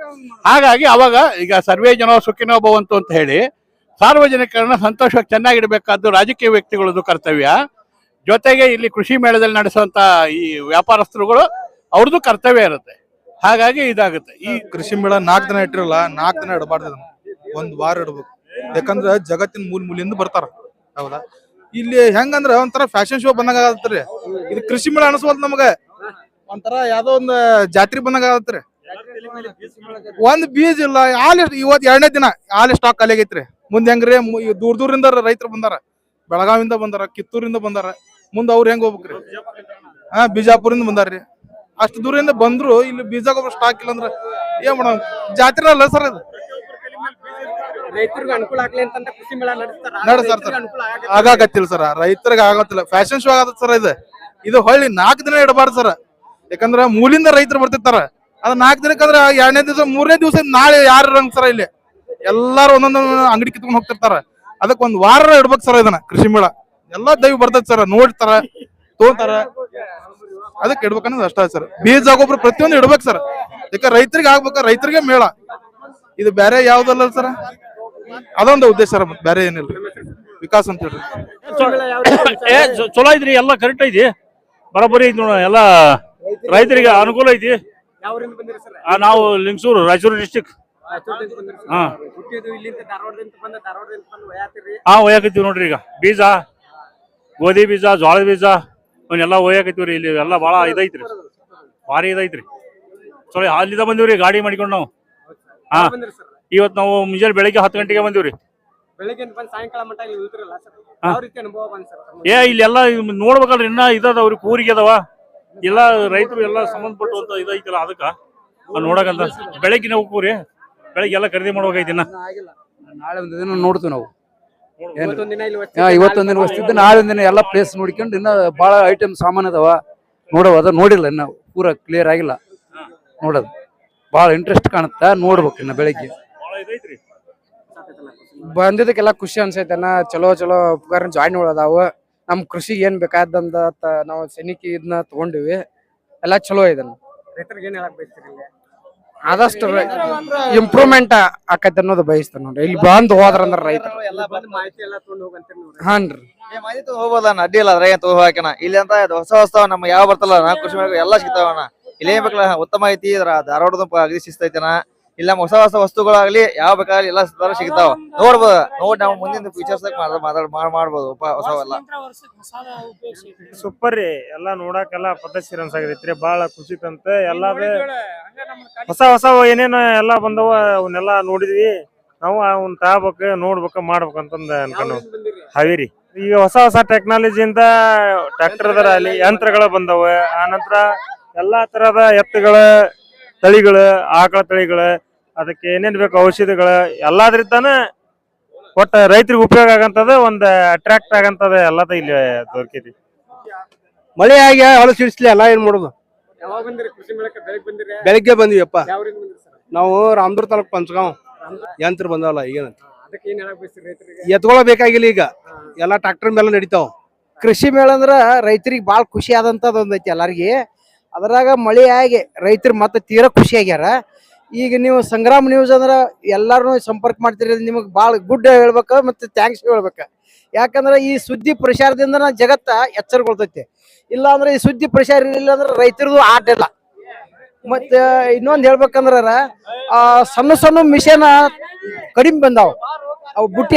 ಹಾಗಾಗಿ ಅವಾಗ ಈಗ ಸರ್ವೇ ಜನೋ ಸುಖಿನೋ ಭವಂತು ಅಂತ ಹೇಳಿ ಸಾರ್ವಜನಿಕರನ್ನ ಸಂತೋಷವಾಗಿ ಚೆನ್ನಾಗಿಡಬೇಕಾದ್ದು ರಾಜಕೀಯ ವ್ಯಕ್ತಿಗಳದ್ದು ಕರ್ತವ್ಯ. ಜೊತೆಗೆ ಇಲ್ಲಿ ಕೃಷಿ ಮೇಳದಲ್ಲಿ ನಡೆಸುವಂತ ಈ ವ್ಯಾಪಾರಸ್ಥರುಗಳು ಅವ್ರದ್ದು ಕರ್ತವ್ಯ ಇರುತ್ತೆ. ಹಾಗಾಗಿ ಇದಾಗುತ್ತೆ. ಈ ಕೃಷಿ ಮೇಳ 4 ದಿನ ಇಟ್ಟಿರಲ್ಲ, 4 ದಿನ ಇಡಬಾರ್ದು, 1 ವಾರ ಇಡ್ಬೇಕು. ಯಾಕಂದ್ರ ಜಗತ್ತಿನ ಮೂಲಿಂದ ಬರ್ತಾರ. ಹೌದಾ? ಇಲ್ಲಿ ಹೆಂಗಂದ್ರ ಒಂಥರ ಫ್ಯಾಷನ್ ಶೋ ಬಂದಂಗ ಆಗತ್ರಿ. ಇದು ಕೃಷಿ ಮೇಳ ಅನಿಸ್ವಲ್ತ ನಮಗ, ಒಂಥರ ಯಾವ್ದೋ ಒಂದ್ ಜಾತ್ರೆ ಬಂದಂಗ ಆಗತ್ರಿ. ಒಂದ್ ಬೀಜ ಇಲ್ಲ. ಇವತ್ 2ನೇ ದಿನ ಹಾಲಿ ಸ್ಟಾಕ್ ಖಾಲಿ ಆಗೈತ್ರಿ. ಮುಂದೆ ಹೆಂಗ್ರಿ, ದೂರದಿಂದ ರೈತರು ಬಂದಾರ, ಬೆಳಗಾವಿಂದ ಬಂದಾರ, ಕಿತ್ತೂರಿಂದ ಬಂದಾರ. ಮುಂದ್ ಅವ್ರ ಹೆಂಗ್ ಹೋಗ್ಬೇಕ್ರಿ? ಬಿಜಾಪುರಿಂದ ಬಂದಾರ್ರಿ. ಅಷ್ಟು ದೂರದಿಂದ ಬಂದ್ರು ಇಲ್ಲಿ ಬೀಜ ಗೊಬ್ಬರ ಸ್ಟಾಕ್ ಇಲ್ಲ ಅಂದ್ರ ಏನ್ ಮಾಡೋಣ? ಜಾತ್ರೆ ಅಲ್ಲ ಸರ್ ಇದು. ರೈತರಿಗೆ ಅನುಕೂಲ ಆಗ್ಲಿ ಅಂತ ಕೃಷಿ ಮೇಳ ನಡೆಸ್ತಾರ ಸರ್. ಆಗಾಕತ್ತಿಲ್ಲ ಸರ್, ರೈತರಿಗೆ ಆಗತ್ತಿಲ್ಲ. ಫ್ಯಾಷನ್ ಶೋ ಆಗತ್ತ ಸರ್ ಇದು ಹೊಳ್ಳಿ 4 ದಿನ ಇಡಬಾರ್ದು ಸರ್. ಯಾಕಂದ್ರ ಮೂಲಿಂದ ರೈತರು ಬರ್ತಿರ್ತಾರ. ಅದ್ 4 ದಿನಕ್ಕಂದ್ರ 2ನೇ ದಿವಸ 3ನೇ ದಿವಸ ನಾಳೆ ಯಾರು ಇರಂಗ್ ಸರ್. ಇಲ್ಲಿ ಎಲ್ಲಾರು ಒಂದೊಂದು ಅಂಗಡಿ ಕಿತ್ಕೊಂಡ್ ಹೋಗ್ತಿರ್ತಾರ. ಅದಕ್ಕೆ 1 ವಾರ ಇಡ್ಬೇಕು ಸರ್ ಇದನ್ನ ಕೃಷಿ ಮೇಳ. ಎಲ್ಲಾ ದೈವ ಬರ್ತೈತಿ ಸರ್, ನೋಡ್ತಾರ, ತೋತಾರ. ಅದಕ್ಕೆ ಇಡ್ಬೇಕನ್ನೋದು ಅಷ್ಟ ಸರ್. ಬೀಜ ಗೊಬ್ಬರ ಪ್ರತಿಯೊಂದು ಇಡ್ಬೇಕು ಸರ್. ಯಾಕ ರೈತರಿಗೆ ಆಗ್ಬೇಕ, ರೈತರಿಗೆ ಮೇಳ ಇದು. ಬೇರೆ ಯಾವ್ದಲ್ಲ ಸರ್, ಅದೊಂದು ಉದ್ದೇಶ ಸರ್, ಬೇರೆ ಏನಿಲ್ರಿ. ವಿಕಾಸ್ ಅಂತ ಹೇಳ್ರಿ. ಚಲೋ ಐತ್ರಿ, ಎಲ್ಲ ಕರೆಕ್ಟ್ ಐತಿ, ಬರೋಬ್ಬರಿ ಐತಿ ನೋಡ. ಎಲ್ಲ ರೈತರಿಗೆ ಅನುಕೂಲ ಐತಿ. ನಾವು ಲಿಂಗಸೂರು, ರಾಯಚೂರು ಡಿಸ್ಟಿಕ್. ಒಯ್ಯಾಕತ್ತೀವಿ ನೋಡ್ರಿ. ಈಗ ಬೀಜ, ಗೋಧಿ ಬೀಜ, ಜೋಳದ ಬೀಜ ಅವನ್ನೆಲ್ಲ ಒಯ್ಯಾಕತ್ತೀವ್ರಿ. ಇಲ್ಲಿ ಎಲ್ಲ ಭಾಳ ಇದೈತ್ರಿ, ಭಾರಿ ಇದೈತ್ರಿ. ಚಲೋ ಅಲ್ಲಿಂದ ಬಂದಿವ್ರಿ ಗಾಡಿ ಮಾಡಿಕೊಂಡು ನಾವು. ಇವತ್ತು ನಾವು ಮುಂಜಾನೆ ಬೆಳಿಗ್ಗೆ 10 ಗಂಟೆಗೆ ಬಂದಿವ್ರಿ. ಇಲ್ಲೆಲ್ಲ ನೋಡ್ಬೇಕಲ್ರಿ, ಇನ್ನ ಇದಾವ್ರಿ, ಕೂರಿಗೆ ಅದಾವ ಎಲ್ಲ ರೈತರು ಎಲ್ಲ ಸಂಬಂಧಪಟ್ಟುವಂತ ಇದೈತಲ್ಲ, ಅದಕ್ಕ ನೋಡಕಂತ ಬೆಳಗ್ಗೆ ಹೋಗ್ರಿ. ಬೆಳಿಗ್ಗೆ ಎಲ್ಲ ಖರೀದಿ ಮಾಡ್ಬೇಕೈತಿ. ನಾಳೆ ಒಂದು ದಿನ ನೋಡ್ತೀವಿ ನಾವು. ಇವತ್ತೊಂದ್ ದಿನ ವಸ್ತಿದ್ದು, ನಾಳೆ ಒಂದಿನ ಎಲ್ಲ ಪ್ಲೇಸ್ ನೋಡ್ಕೊಂಡು ಇನ್ನ ಬಾಳ ಐಟಮ್ ಸಾಮಾನ್ ಅದಾವ ನೋಡವ. ಅದ ನೋಡಿಲ್ಲ, ಇನ್ನ ಪೂರ ಕ್ಲಿಯರ್ ಆಗಿಲ್ಲ. ನೋಡೋದು ಬಾಳ ಇಂಟ್ರೆಸ್ಟ್ ಕಾಣುತ್ತ, ನೋಡ್ಬೇಕು ಇನ್ನ ಬೆಳಿಗ್ಗೆ. ಬಂದಿದ್ದಕ್ಕೆಲ್ಲ ಖುಷಿ ಅನ್ಸೈತನ. ಚಲೋ ಉಪಕರಣ ಜಾಯಿನ್ ಅದಾವ. ನಮ್ ಕೃಷಿಗೆ ಏನ್ ಬೇಕಾದಂತ ನಾವು ಸೈನಿಕಿ ಇದನ್ನ ತಗೊಂಡಿವಿ. ಎಲ್ಲಾ ಚಲೋ ಇದನ್ನ. ಆದಷ್ಟು ಇಂಪ್ರೂವ್ಮೆಂಟ್ ಆಕೈತೆ ಅನ್ನೋದು ಬಯಸ್ತಾನ ನೋಡ್ರಿ. ಇಲ್ಲಿ ಬಂದ್ ಹೋದ್ರಂದ್ರ ರೈತರು ಹಾನ್ರಿ ಹೋಗ್ಬೋದಣ್ಣ, ಅಡ್ಡಿ ಇಲ್ಲ. ಅದ್ರಾಗ ತಗೋಹಾಕಣ ಇಲ್ಲಿ ಅಂತ ಹೊಸ ನಮ್ಗೆ ಯಾವ ಬರ್ತಲ್ಲ ಕೃಷಿ ಎಲ್ಲ ಸಿಗ್ತಾವಣ್ಣ. ಇಲ್ಲೇ ಬೇಕಲ್ಲ ಉತ್ತಮ ಐತಿ. ಧಾರವಾಡದ ಅಗದಿ ಶಿಸ್ತ ಐತನ. ಇಲ್ಲ ಹೊಸ ಹೊಸ ವಸ್ತುಗಳಾಗ್ಲಿ ಯಾವ ಬೇಕಾಗ್ಲಿ ಎಲ್ಲ ಸಿಗ್ತಾವ, ನೋಡ್ಬೋದು. ನೋಡಿ ನಾವು ಮುಂದಿನ ಫ್ಯೂಚರ್ಸ್ ಮಾಡ್ಬೋದು ಹೊಸವೆಲ್ಲ. ಸೂಪರ್ ರೀ, ಎಲ್ಲಾ ನೋಡಾಕೆಲ್ಲ ಪದ್ಧತಿ ಅನ್ಸಾಗೈತ್ರಿ. ಬಾಳ ಖುಷಿ ತಂತ. ಎಲ್ಲಾದ ಹೊಸ ಹೊಸ ಏನೇನ ಎಲ್ಲಾ ಬಂದವ ಅವನ್ನೆಲ್ಲಾ ನೋಡಿದ್ವಿ. ನಾವು ಅವ್ನ ತಗೋಬೇಕು, ನೋಡ್ಬೇಕು, ಮಾಡ್ಬೇಕು ಅಂತಂದ ಅನ್ಕೊಂಡು ಹಾವೇರಿ. ಈಗ ಹೊಸ ಹೊಸ ಟೆಕ್ನಾಲಜಿಯಿಂದ ಟ್ರ್ಯಾಕ್ಟರ್ ಅಲ್ಲಿ ಯಂತ್ರಗಳು ಬಂದವ. ಆನಂತರ ಎಲ್ಲಾ ತರದ ಎತ್ತುಗಳ ತಳಿಗಳು, ಆಕಳ ತಳಿಗಳು, ಅದಕ್ಕೆ ಏನೇನ್ ಬೇಕು ಔಷಧಿಗಳ ಎಲ್ಲಾದ್ರಿಂದಾನ ಒಟ್ಟ ರೈತರಿಗೆ ಉಪಯೋಗ ಆಗಂತದ, ಒಂದ್ ಅಟ್ರಾಕ್ಟ್ ಆಗಂತದ ಎಲ್ಲದ ಇಲ್ಲಿ ದೊರಕೈತಿ. ಮಳೆ ಆಗಿ ಹೊಲ ಸಿಡಿಸ್ಲಿ ಎಲ್ಲ ಏನ್ ಮಾಡೋದು. ಬೆಳಿಗ್ಗೆ ಬಂದಿವಪ್ಪ. ನಾವು ರಾಮದುರ್ಗ ತಾಲೂಕ್ ಪಂಚಗಾಂವ್. ಯಂತ್ರ ಬಂದವಲ್ಲ ಈಗ ಎತ್ಕೊಳ ಬೇಕಾಗಿಲ್ಲ, ಈಗ ಎಲ್ಲಾ ಟ್ರಾಕ್ಟರ್ ಮೇಲೆ ನಡಿತಾವ. ಕೃಷಿ ಮೇಳ ಅಂದ್ರ ರೈತರಿಗೆ ಬಾಳ ಖುಷಿ ಆದಂತದ್ ಒಂದೈತಿ ಎಲ್ಲಾರ್ಗಿ. ಅದ್ರಾಗ ಮಳೆ ಆಗಿ ರೈತರು ಮತ್ತೆ ತೀರಾ ಖುಷಿ ಆಗ್ಯಾರ. ಈಗ ನೀವು ಸಂಗ್ರಾಮ್ ನ್ಯೂಸ್ ಅಂದ್ರ ಎಲ್ಲಾರು ಸಂಪರ್ಕ ಮಾಡ್ತೀರಿ, ನಿಮಗ್ ಬಾಳ ಗುಡ್ ಹೇಳ್ಬೇಕ ಮತ್ತೆ ಥ್ಯಾಂಕ್ಸ್ ಹೇಳ್ಬೇಕ. ಯಾಕಂದ್ರ ಈ ಸುದ್ದಿ ಪ್ರಚಾರದಿಂದ ಜಗತ್ತ ಎಚ್ಚರಗೊಳ್ತೈತಿ. ಇಲ್ಲ ಅಂದ್ರೆ ಈ ಸುದ್ದಿ ಪ್ರಚಾರ ಇರಲಿಲ್ಲ ಅಂದ್ರೆ ರೈತರದು ಆಟ ಇಲ್ಲ. ಮತ್ತೆ ಇನ್ನೊಂದ್ ಹೇಳ್ಬೇಕಂದ್ರ ಸಣ್ಣ ಸಣ್ಣ ಮಿಷನ್ ಕಡಿಮೆ ಬಂದಾವ. ಅವು ಬುಟ್ಟಿ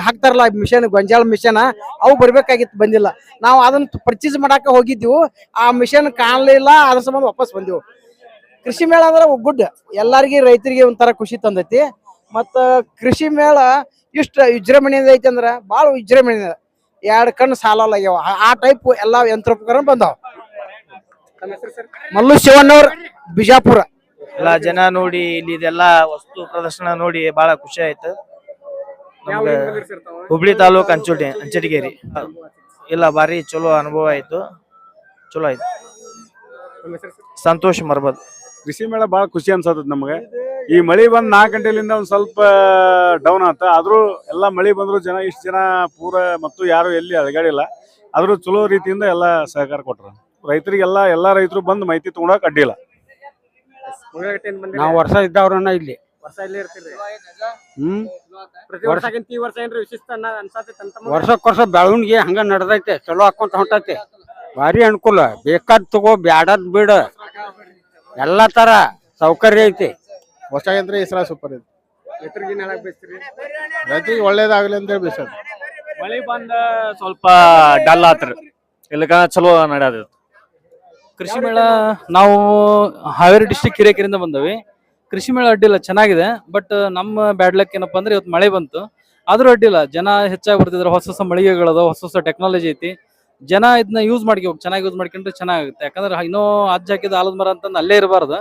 ಹಾಕ್ತಾರಲ್ಲ ಮಿಷನ್, ಗೊಂಜಾಳ ಮಿಷನ್, ಅವು ಬರ್ಬೇಕಾಗಿತ್ತು, ಬಂದಿಲ್ಲ. ನಾವು ಅದನ್ನ ಪರ್ಚೇಸ್ ಮಾಡಾಕ ಹೋಗಿದ್ದೀವಿ, ಆ ಮಿಷನ್ ಕಾಣಲಿಲ್ಲ, ಅದ್ರ ಸಂಬಂಧ ವಾಪಸ್ ಬಂದಿವು. ಕೃಷಿ ಮೇಳ ಅಂದ್ರೆ ಗುಡ್, ಎಲ್ಲಾರ್ಗಿ ರೈತರಿಗೆ ಒಂಥರ ಖುಷಿ ತಂದೈತಿ. ಮತ್ತ ಕೃಷಿ ಮೇಳ ಇಷ್ಟ ವಿಜೃಂಭಣೆಯಿಂದ ಐತಿ ಅಂದ್ರ ಬಾಳ ವಿಜೃಂಭಣೆ. 2 ಕಣ್ಣು ಸಾಲಲ್ಲ ಆಗ್ಯಾವ, ಆ ಟೈಪ್ ಎಲ್ಲಾ ಯಂತ್ರೋಪಕರಣ ಬಂದಾವ. ಮಲ್ಲು ಶಿವಣ್ಣವ್ರ, ಬಿಜಾಪುರ. ಎಲ್ಲಾ ಜನ ನೋಡಿ ಇಲ್ಲಿ ಇದೆಲ್ಲಾ ವಸ್ತು ಪ್ರದರ್ಶನ ನೋಡಿ ಬಹಳ ಖುಷಿ ಆಯ್ತು. ಹುಬ್ಳಿ ತಾಲೂಕ್ ಅಂಚಟಗೇರಿ. ಇಲ್ಲ ಬಾರಿ ಚಲೋ ಅನುಭವ ಆಯ್ತು, ಚಲೋ ಆಯ್ತು. ಸಂತೋಷ್ ಮರ್ಬದ್. ಕೃಷಿ ಮೇಳ ಭಾಳ ಖುಷಿ ಅನ್ಸತ್ತದ ನಮ್ಗೆ. ಈ ಮಳಿ ಬಂದ್ 4 ಗಂಟೆಲಿಂದ ಒಂದ್ ಸ್ವಲ್ಪ ಡೌನ್ ಆತ. ಆದ್ರೂ ಎಲ್ಲಾ ಮಳಿ ಬಂದ್ರು ಜನ ಇಷ್ಟು ಜನ ಪೂರ ಮತ್ತು ಯಾರು ಎಲ್ಲಿ ಅಳಗಾಡಿಲ್ಲ. ಆದ್ರೂ ಚಲೋ ರೀತಿಯಿಂದ ಎಲ್ಲಾ ಸಹಕಾರ ಕೊಟ್ರ ರೈತರಿಗೆಲ್ಲ. ಎಲ್ಲಾ ರೈತರು ಬಂದು ಮಾಹಿತಿ ತಗೊಳಕ್ ಅಡ್ಡಿಲ್ಲ. ನಾವು ವರ್ಷ ಇದ್ದವ್ರನ್ನ ಇಲ್ಲಿ ವರ್ಷಕ್ಕೊರ್ಷ ಬೆಳವಣಿಗೆ ಹಂಗ ನಡ್ದೈತೆ, ಚಲೋ ಹಾಕೊಂತ ಹೊಂಟೈತೆ. ಭಾರಿ ಅನುಕೂಲ, ಬೇಕಾದ್ ತಗೋ, ಬ್ಯಾಡದ್ ಬಿಡ, ಎಲ್ಲಾ ತರ ಸೌಕರ್ಯ ಐತಿ. ಹೊಸಾಗಂದ್ರೆ ಈ ಸಲ ಸೂಪರ್ ಇದೆ. ರೈತರಿಗೆ ಒಳ್ಳೇದಾಗ್ಲಿ ಅಂತ ಹೇಳಿ ಬೇಸದ. ಮಳಿ ಬಂದ ಸ್ವಲ್ಪ ಡಲ್ ಆತ್ರಿ, ಇಲ್ಲಕ ಚಲೋ ನಡ್ಯಾದ. ಕೃಷಿ ಮೇಳ ನಾವು ಹಾವೇರಿ ಡಿಸ್ಟಿಕ್ ಹಿರೇಕೆರೆಯಿಂದ ಬಂದವಿ. ಕೃಷಿ ಮೇಳ ಅಡ್ಡಿಲ್ಲ, ಚೆನ್ನಾಗಿದೆ. ಬಟ್ ನಮ್ಮ ಬ್ಯಾಡ್ ಲಕ್ ಏನಪ್ಪಾ ಅಂದ್ರೆ ಇವತ್ತು ಮಳೆ ಬಂತು, ಆದ್ರೂ ಅಡ್ಡಿಲ್ಲ. ಜನ ಹೆಚ್ಚಾಗಿ ಬರ್ತಿದ್ರು, ಹೊಸ ಹೊಸ ಮಳಿಗೆಗಳದ, ಹೊಸ ಹೊಸ ಟೆಕ್ನಾಲಜಿ ಐತಿ. ಜನ ಇದನ್ನ ಯೂಸ್ ಮಾಡ್ಕೋಬೇಕು, ಚೆನ್ನಾಗಿ ಯೂಸ್ ಮಾಡ್ಕೊಂಡ್ರೆ ಚೆನ್ನಾಗುತ್ತೆ. ಯಾಕಂದ್ರೆ ಇನ್ನೂ ಅಜ್ಜ ಹಾಕಿದ ಆಲದ ಮರ ಅಂತಂದು ಅಲ್ಲೇ ಇರಬಾರ್ದು.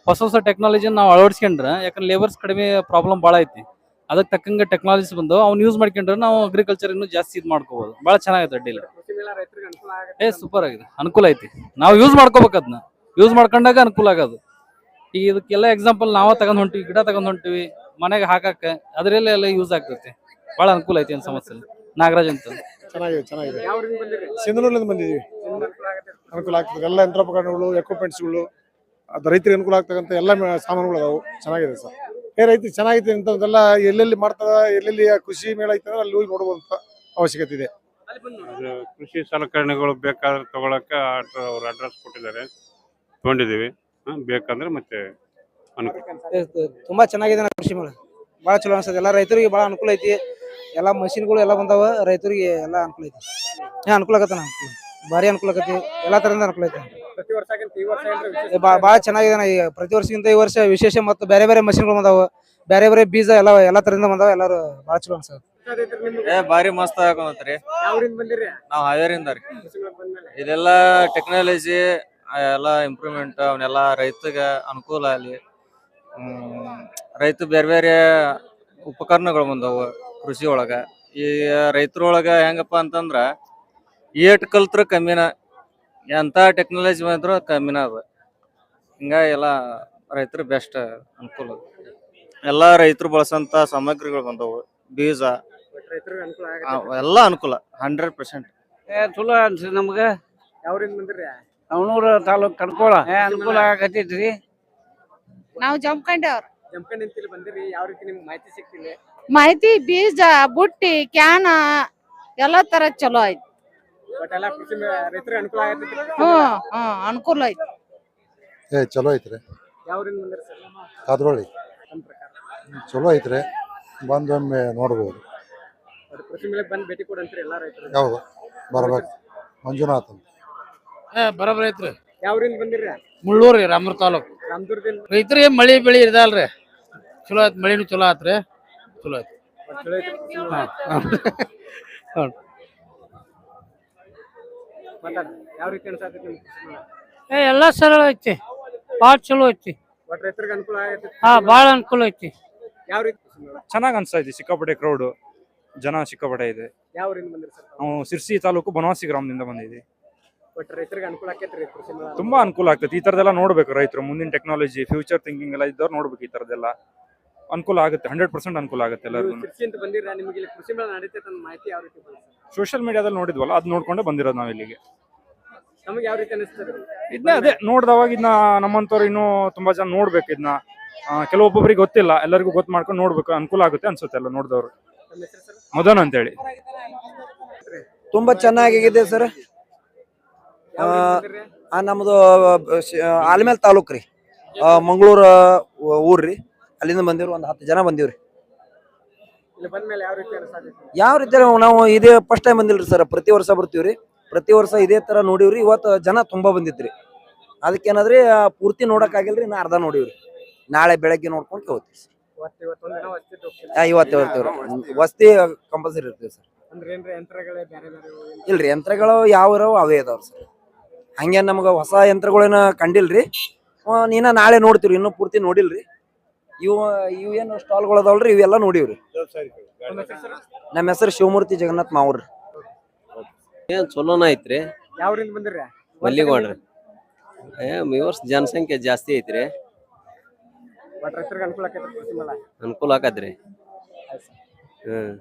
ಹೊಸ ಹೊಸ ಟೆಕ್ನಾಲಜಿನ ನಾವು ಅಳವಡಿಸ್ಕೊಂಡ್ರೆ, ಯಾಕಂದ್ರೆ ಲೇಬರ್ಸ್ ಕಡಿಮೆ ಪ್ರಾಬ್ಲಮ್ ಭಾಳ ಐತಿ. ಅದಕ್ಕೆ ತಕ್ಕಂಗೆ ಟೆಕ್ನಾಲಜೀಸ್ ಬಂದು ಅವ್ನು ಯೂಸ್ ಮಾಡ್ಕೊಂಡ್ರೆ ನಾವು ಅಗ್ರಿಕಲ್ಚರ್ ಇನ್ನೂ ಜಾಸ್ತಿ ಇದು ಮಾಡ್ಕೋಬಹುದು. ಭಾಳ ಚೆನ್ನಾಗೈತೆ ಅಡ್ಡಿಲ್ಲ. ಸೂಪರ್ ಆಗಿದೆ, ಅನುಕೂಲ ಐತಿ. ನಾವು ಯೂಸ್ ಮಾಡ್ಕೋಬೇಕು, ಅದನ್ನ ಯೂಸ್ ಮಾಡ್ಕೊಂಡಾಗ ಅನುಕೂಲ ಆಗೋದು. ಈಗ ಇದಕ್ಕೆಲ್ಲ ಎಕ್ಸಾಂಪಲ್ ನಾವ ತಗೊಂಡ್ ಹೊಂಟಿವಿ, ಗಿಡ ತಗೊಂಡ್ ಹೊಂಟಿವಿ ಮನೆಗೆ ಹಾಕಾಕ, ಅದರಲ್ಲೇ ಎಲ್ಲ ಯೂಸ್ ಆಗ್ತೈತಿ. ಭಾಳ ಅನುಕೂಲ ಐತಿ, ಏನ್ ಸಮಸ್ಯೆ ಇಲ್ಲ. ನಾಗರಾಜ್ ಅಂತ. ಚೆನ್ನಾಗಿದೆ. ಸಿಂಧನೂರಿನಿಂದ ಬಂದಿದ್ದೀವಿ. ಅನುಕೂಲ ಆಗ್ತದೆ. ಎಲ್ಲ ಯಂತ್ರೋಪಕರಣಗಳು, ಎಕ್ವಿಪ್ಮೆಂಟ್ಸ್ಗಳು, ಅದು ರೈತರಿಗೆ ಅನುಕೂಲ ಆಗ್ತಕ್ಕಂಥ ಎಲ್ಲ ಸಾಮಾನುಗಳು ಅದಾವು. ಚೆನ್ನಾಗಿದೆ ಸರ್. ರೈತರಿಗೆ ಚೆನ್ನಾಗೈತೆ ಇಂಥದ್ದೆಲ್ಲ. ಎಲ್ಲೆಲ್ಲಿ ಮಾಡ್ತದ, ಎಲ್ಲೆಲ್ಲಿ ಕೃಷಿ ಮೇಳ ಐತೆ ಅಲ್ಲಿ ಹೋಗಿ ನೋಡುವಂತ ಅವಶ್ಯಕತೆ ಇದೆ. ಕೃಷಿ ಸಲಕರಣೆಗಳು ಬೇಕಾದ್ರೆ ತಗೊಳಕ ಅವ್ರ ಅಡ್ರೆಸ್ ಕೊಟ್ಟಿದ್ದಾರೆ, ತಗೊಂಡಿದ್ದೀವಿ. ಬೇಕಂದ್ರೆ ಮತ್ತೆ ತುಂಬಾ ಚೆನ್ನಾಗಿದೆ ಕೃಷಿ ಮೇಳ, ಭಾಳ ಚಲೋ ಅನ್ಸತ್ತೆ. ಎಲ್ಲ ರೈತರಿಗೆ ಭಾಳ ಅನುಕೂಲ ಐತಿ. ಎಲ್ಲಾ ಮಷಿನ್ಗಳು ಎಲ್ಲ ಬಂದಾವ, ರೈತರಿಗೆ ಎಲ್ಲ ಅನುಕೂಲ ಐತಿ. ಅನುಕೂಲ ಆಗತ್ತ, ಭಾರಿ ಅನುಕೂಲ ಆಗತಿ. ಎಲ್ಲಾ ತರದಿಂದ ಅನುಕೂಲ ಐತಿ. ಭಾಳ ಚೆನ್ನಾಗಿದೆ. ಈಗ ಪ್ರತಿ ವರ್ಷಕ್ಕಿಂತ ಈ ವರ್ಷ ವಿಶೇಷ. ಮತ್ತು ಬೇರೆ ಬೇರೆ ಮಷಿನ್ಗಳು ಬಂದಾವ, ಬೇರೆ ಬೇರೆ ಬೀಜ ಎಲ್ಲಾ ತರದಿಂದ ಬಂದಾವ. ಎಲ್ಲಾರು ಭಾಳ ಚಲೋ ಅನ್ಸತ್ತೆ. ಬಾರಿ ಮಸ್ತ್ ಹಾಕೊಂಡ್ರಿ. ನಾವ್ ಹಾವೇರಿಂದ ರೀ. ಇದೆಲ್ಲ ಟೆಕ್ನಾಲಜಿ ಎಲ್ಲ ಇಂಪ್ರೂವ್ಮೆಂಟ್, ಅವನ್ನೆಲ್ಲ ರೈತಗ ಅನುಕೂಲ ಆಗಲಿ. ರೈತ ಬೇರೆ ಬೇರೆ ಉಪಕರಣಗಳು ಬಂದವು ಕೃಷಿ ಒಳಗ. ಈ ರೈತರೊಳಗ ಹೆಂಗಪ್ಪ ಅಂತಂದ್ರ ಏಟ್ ಕಲ್ತ್ರ ಕಮ್ಮಿನ, ಎಂತ ಟೆಕ್ನಾಲಜಿ ಬಂದ್ರು ಕಮ್ಮಿನ ಅದ. ಹಿಂಗಾಗಿ ಎಲ್ಲ ರೈತರು ಬೆಸ್ಟ್ ಅನುಕೂಲ. ಎಲ್ಲಾ ರೈತರು ಬಳಸಂತ ಸಾಮಗ್ರಿಗಳು ಬಂದವು, ಬೀಜ ಎಲ್ಲ ಅನುಕೂಲ 100%. ಚಲೋ ಅನ್ಸಿ ನಮ್ಗ. ಅವನೂರ ತಾಲೂಕ್ ಕಣ್ಕೋಳ ಅನುಕೂಲ ಆಗತೈತ್ರಿ. ನಾವು ಜಮ್ಕಂಡವ್ರ. ಯಾವ ರೀತಿ ನಿಮ್ಗೆ ಮಾಹಿತಿ ಸಿಗ್ತಿಲ್ಲ? ಮಾಹಿತಿ ಬೀಜ, ಬುಟ್ಟಿ, ಕ್ಯಾನ ಎಲ್ಲಾ ತರ ಚಲೋ ಐತಿ. ಅನುಕೂಲ ಐತಿ. ಚಲೋ ಐತ್ರಿ. ಯಾವ್ರಿಂದ ಬಂದಿರಿ ಸರ್ ಕಾದ್ರೊಳ್ಳಿ ನಮ್ಮ ಪ್ರಕಾರ? ಚಲೋ ಐತ್ರಿ, ಬಂದೊಮ್ಮೆ ನೋಡ್ಬೋದು. ಅವ್ರು ಕೃಷಿ ಮೇಳಕ್ಕೆ ಬಂದು ಭೇಟಿ ಕೊಡಂತ್ರಿ ಎಲ್ಲಾ ರೈತರು? ಹೌದು, ಬರ್ಬೇಕು. ಮಂಜುನಾಥ್ ಅಂತ. ಬರೋಬ್ಬರ ಐತ್ರಿ. ಯಾವ್ರಿಂದ ಬಂದಿರಿ? ಮುಳ್ಳೂರಿ ರಾಮೂರ್ ತಾಲೂಕು. ರಾಮದುರ್ಗದಿಂದ ರೈತರಿಗೆ ಮಳಿ ಬೆಳಿ ಇದಲ್ರಿ, ಚಲೋ ಆಯ್ತು, ಮಳಿನೂ ಚಲೋ ಆತ್ರಿ, ಚಲೋ ಆಯ್ತು. ಚಲೋ ಐತ್ರಿ ಕೃಷಿ ಮೇಳ? ಮಾತಾಡ್ರಿ. ಯಾವ ರೀತಿ ಅನ್ಸಾತೈತಿ ನಿಮ್ಗೆ ಕೃಷಿ ಮೇಳ? ಎಲ್ಲ ಸರಳ ಐತಿ, ಭಾಳ ಚಲೋ ಐತಿ. ಒಟ್ಟು ರೈತರಿಗೆ ಅನುಕೂಲ ಆಗೈತಿ? ಭಾಳ ಅನುಕೂಲ ಐತಿ. ಯಾವ ರೀತಿ ಕೃಷಿ ಮೇಳ? ಚೆನ್ನಾಗ್ ಅನ್ಸೈತಿ, ಸಿಕ್ಕಾಪಟ್ಟೆ ಕ್ರೌಡ್, ಜನ ಸಿಕ್ಕಾಪಟ್ಟೆ ಇದೆ. ಯಾವ ಊರಿಂದ ಬಂದಿರಿ ಸರ್? ನಾವು ಸಿರ್ಸಿ ತಾಲೂಕು ಬನವಾಸಿ ಗ್ರಾಮದಿಂದ ಬಂದಿದ್ದೀವಿ. ಒಟ್ಟು ರೈತರಿಗೆ ಅನುಕೂಲ ಆಕೈತ್ರಿ ಕೃಷಿ ಮೇಳ? ತುಂಬಾ ಅನುಕೂಲ ಆಗ್ತೈತಿ. ಈ ತರದೆಲ್ಲ ನೋಡ್ಬೇಕು ರೈತರು, ಮುಂದಿನ ಟೆಕ್ನಾಲಜಿ, ಫ್ಯೂಚರ್ ಥಿಂಕಿಂಗ್ ಎಲ್ಲ ಇದ್ದವ್ರು ನೋಡ್ಬೇಕು. ಈ ತರದೆಲ್ಲ ಅನುಕೂಲ ಆಗುತ್ತೆ, 100% ಅನುಕೂಲ ಆಗುತ್ತೆ ಎಲ್ಲರಿಗೂ. ಸಿರ್ಸಿ ಅಂತ ಬಂದಿರ, ನಿಮಗೆ ಇಲ್ಲಿ ಕೃಷಿ ಮೇಳ ನಡೀತೈತೆ ಅನ್ನೋ ಮಾಹಿತಿ ಯಾವ ರೀತಿ ಬಂತು? ಸೋಷಿಯಲ್ ಮೀಡಿಯಾದಲ್ಲಿ ನೋಡಿದ್ವಲ್ಲ, ಅದ್ ನೋಡ್ಕೊಂಡೆ ಬಂದಿರೋದು ನಾವು ಇಲ್ಲಿಗೆ. ನಮಗೆ ಯಾವ ರೀತಿ ಅನಿಸ್ತದೆ? ಇದನ್ನ ಅದೇ ನೋಡ್ದವಾಗ ಇದನ್ನ ನಮ್ಮಂತವ್ರು ಇನ್ನೂ ತುಂಬಾ ಜನ ನೋಡ್ಬೇಕು ಇದನ್ನ. ಕೆಲವೊಬ್ಬೊಬ್ಬರಿಗೆ ಗೊತ್ತಿಲ್ಲ, ಎಲ್ಲರಿಗೂ ಗೊತ್ತು ಮಾಡ್ಕೊಂಡು ನೋಡ್ಬೇಕು, ಅನುಕೂಲ ಆಗುತ್ತೆ ಅನ್ಸುತ್ತೆ ಎಲ್ಲ ನೋಡಿದವರು. ನಮ್ಮ ಹೆಸರು ಸರ್? ಮದನ್ ಅಂತೇಳಿ. ತುಂಬಾ ಚೆನ್ನಾಗಿದೆ ಸರ್. ಯಾವ ಊರಿಂದ ಬಂದಿರಿ? ನಮ್ದು ಆಲ್ಮೇಲ್ ತಾಲೂಕ್ ರೀ, ಮಂಗಳೂರು ಊರ್ ರೀ. ಅಲ್ಲಿಂದ ಬಂದಿವ್ರಿ, ಒಂದು 10 ಜನ ಬಂದಿವ್ರಿ. ಇಲ್ಲಿ ಬಂದ ಮೇಲೆ ಯಾವ ರೀತಿ ಅನಿಸ್ತೈತಿ? ಯಾವ ರೀತಿ ನಾವು ಇದೇ ಫಸ್ಟ್ ಟೈಮ್ ಬಂದಿಲ್ರಿ ಸರ್, ಪ್ರತಿ ವರ್ಷ ಬರ್ತೀವ್ರಿ. ಪ್ರತಿ ವರ್ಷ ಇದೇ ತರ ನೋಡಿವ್ರಿ. ಇವತ್ತು ಜನ ತುಂಬಾ ಬಂದಿತ್ರಿ, ಅದಕ್ಕೇನಾದ್ರಿ ಪೂರ್ತಿ ನೋಡಕ್ ಆಗಿಲ್ರಿ, ನಾ ಅರ್ಧ ನೋಡಿವ್ರಿ. ನಾಳೆ ಬೆಳಗ್ಗೆ ನೋಡ್ಕೊಂಡು ಹೋಗ್ತೀವಿ ಸರ್. ಇವತ್ತೊಂದು ದಿನ ವಸ್ತಿ ಹೋಗ್ತೀವಿ? ಇವತ್ತು ಇರ್ತೀವ್ರಿ, ವಸ್ತಿ ಕಂಪಲ್ಸರಿ ಇರ್ತೀವಿ ಸರ್. ಅಂದ್ರೆ ಏನ್ರಿ ಯಂತ್ರಗಳೇ ಬೇರೆ ಬೇರೆ? ಇಲ್ರಿ, ಯಂತ್ರಗಳು ಯಾವ ಇದಾವ ಅವೇ ಇದಾವ್ರಿ ಸರ್. ಹಂಗೆ ನಮ್ಗೆ ಹೊಸ ಯಂತ್ರಗಳೇನ ಕಂಡಿಲ್ರಿ. ನೀನ ನಾಳೆ ನೋಡ್ತೀವ್ರಿ, ಇನ್ನೂ ಪೂರ್ತಿ ನೋಡಿಲ್ರಿ. ಇವು ಏನು ಸ್ಟಾಲ್ಗಳು ಅದಾವಲ್ರಿ, ಇವೆಲ್ಲ ನೋಡಿವ್ರಿ. ನಮ್ಮ ಹೆಸರು ಶಿವಮೂರ್ತಿ ಜಗನ್ನಾಥ್ ಮಾವ್ರಿ. ಏನ್ ಚಲೋನ ಐತ್ರಿ. ಯಾವ ಊರಿಂದ ಬಂದಿರಿ? ಮಲ್ಲಿಗೋಡ್ರಿ. ಈ ವರ್ಷ ಜನಸಂಖ್ಯೆ ಜಾಸ್ತಿ ಐತ್ರಿ, ಒಟ್ಟು ರೈತರಿಗೆ ಅನುಕೂಲ ಆಕೈತ್ರಿ ಕೃಷಿ ಮೇಳ? ಅನುಕೂಲ ಆಕತ್ರಿ. ಹ್ಮ್